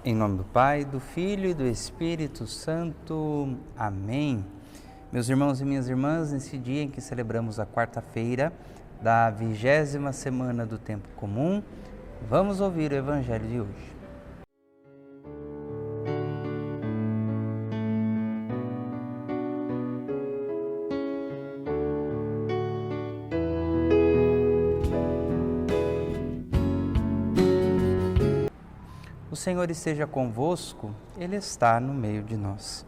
Em nome do Pai, do Filho e do Espírito Santo. Amém. Meus irmãos e minhas irmãs, nesse dia em que celebramos a quarta-feira da 20ª semana do Tempo Comum, vamos ouvir o Evangelho de hoje. O Senhor esteja convosco, Ele está no meio de nós.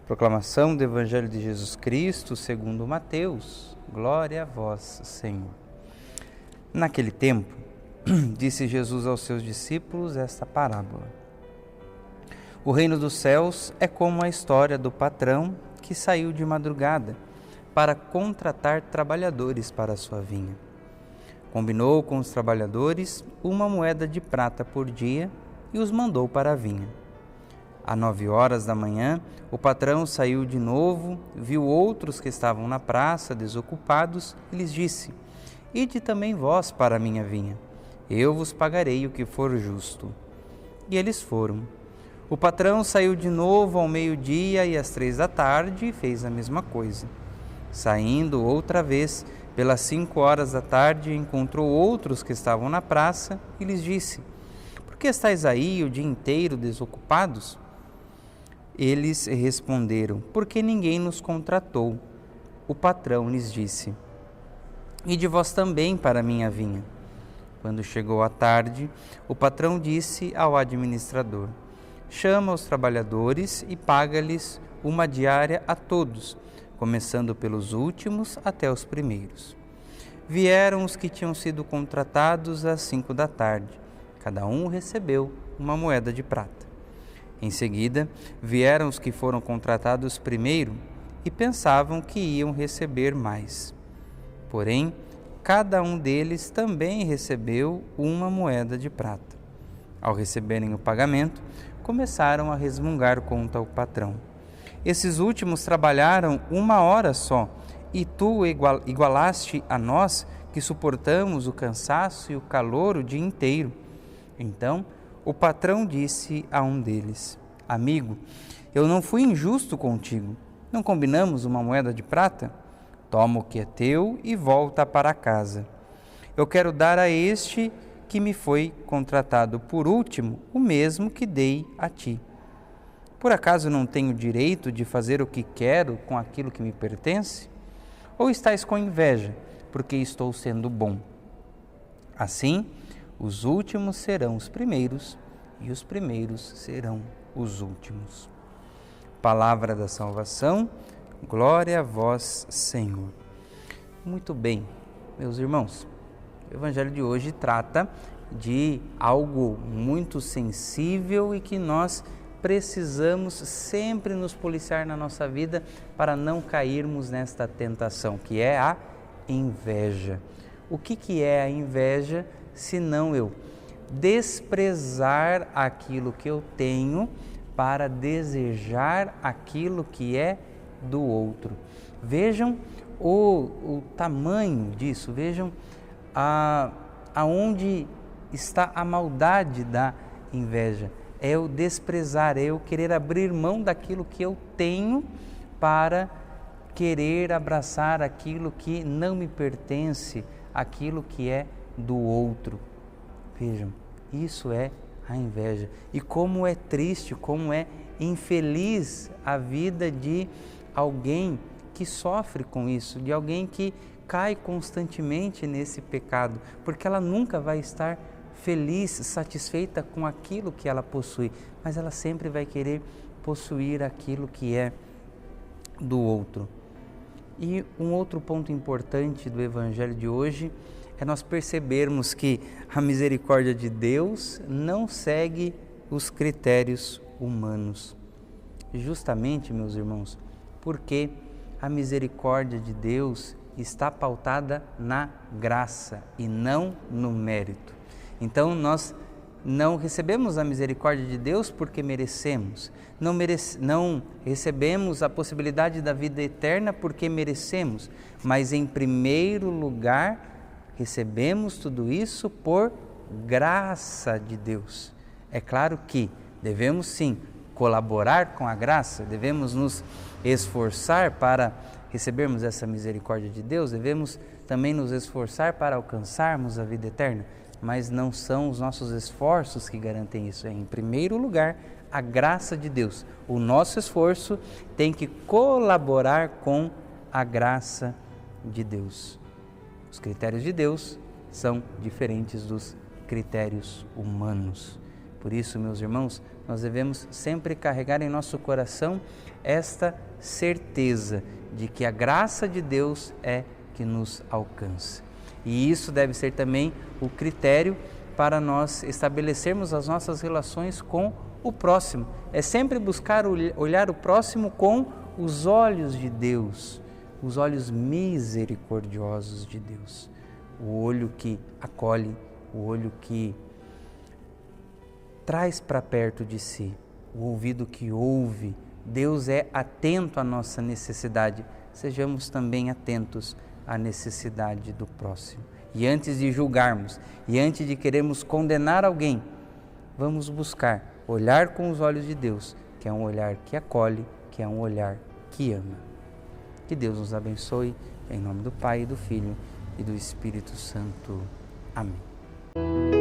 Proclamação do Evangelho de Jesus Cristo, segundo Mateus. Glória a vós, Senhor. Naquele tempo, disse Jesus aos seus discípulos esta parábola. O reino dos céus é como a história do patrão que saiu de madrugada para contratar trabalhadores para a sua vinha. Combinou com os trabalhadores 1 moeda de prata por dia e os mandou para a vinha. Às 9 da manhã, o patrão saiu de novo, viu outros que estavam na praça desocupados e lhes disse: Ide também vós para a minha vinha, eu vos pagarei o que for justo. E eles foram. O patrão saiu de novo ao meio-dia e às 15h e fez a mesma coisa. Saindo outra vez, pelas 17h, encontrou outros que estavam na praça e lhes disse: Por que estáis aí o dia inteiro desocupados? Eles responderam: Porque ninguém nos contratou. O patrão lhes disse: Ide vós também para a minha vinha. Quando chegou a tarde, o patrão disse ao administrador: Chama os trabalhadores e paga-lhes uma diária a todos, começando pelos últimos até os primeiros. Vieram os que tinham sido contratados às 17h. Cada um recebeu 1 moeda de prata. Em seguida, vieram os que foram contratados primeiro e pensavam que iam receber mais. Porém, cada um deles também recebeu 1 moeda de prata. Ao receberem o pagamento, começaram a resmungar contra o patrão. Esses últimos trabalharam 1 hora só, e tu igualaste a nós que suportamos o cansaço e o calor o dia inteiro. Então, o patrão disse a um deles: Amigo, eu não fui injusto contigo. Não combinamos 1 moeda de prata? Toma o que é teu e volta para casa. Eu quero dar a este que me foi contratado por último o mesmo que dei a ti. Por acaso não tenho direito de fazer o que quero com aquilo que me pertence? Ou estás com inveja, porque estou sendo bom? Assim, os últimos serão os primeiros e os primeiros serão os últimos. Palavra da salvação, glória a vós, Senhor. Muito bem, meus irmãos, o Evangelho de hoje trata de algo muito sensível e que nós precisamos sempre nos policiar na nossa vida para não cairmos nesta tentação, que é a inveja. O que é a inveja? Senão eu desprezar aquilo que eu tenho para desejar aquilo que é do outro. Vejam o tamanho disso, vejam aonde está a maldade da inveja. É eu desprezar, é eu querer abrir mão daquilo que eu tenho para querer abraçar aquilo que não me pertence, aquilo que é do outro. Vejam, isso é a inveja. E como é triste, como é infeliz a vida de alguém que sofre com isso, de alguém que cai constantemente nesse pecado, porque ela nunca vai estar feliz, satisfeita com aquilo que ela possui, mas ela sempre vai querer possuir aquilo que é do outro. E um outro ponto importante do Evangelho de hoje é nós percebermos que a misericórdia de Deus não segue os critérios humanos. Justamente, meus irmãos, porque a misericórdia de Deus está pautada na graça e não no mérito. Então, nós não recebemos a misericórdia de Deus porque merecemos, não recebemos a possibilidade da vida eterna porque merecemos, mas em primeiro lugar recebemos tudo isso por graça de Deus. É claro que Devemos sim colaborar com a graça, devemos nos esforçar para recebermos essa misericórdia de Deus, devemos também nos esforçar para alcançarmos a vida eterna, mas não são os nossos esforços que garantem isso, é em primeiro lugar a graça de Deus. O nosso esforço tem que colaborar com a graça de Deus. Os critérios de Deus são diferentes dos critérios humanos. Por isso, meus irmãos, nós devemos sempre carregar em nosso coração esta certeza de que a graça de Deus é que nos alcança. E isso deve ser também o critério para nós estabelecermos as nossas relações com o próximo. É sempre buscar olhar o próximo com os olhos de Deus, os olhos misericordiosos de Deus. O olho que acolhe, o olho que traz para perto de si, o ouvido que ouve. Deus é atento à nossa necessidade. Sejamos também atentos à necessidade do próximo. E antes de julgarmos, e antes de querermos condenar alguém, vamos buscar olhar com os olhos de Deus, que é um olhar que acolhe, que é um olhar que ama. Que Deus nos abençoe, em nome do Pai, do Filho e do Espírito Santo. Amém.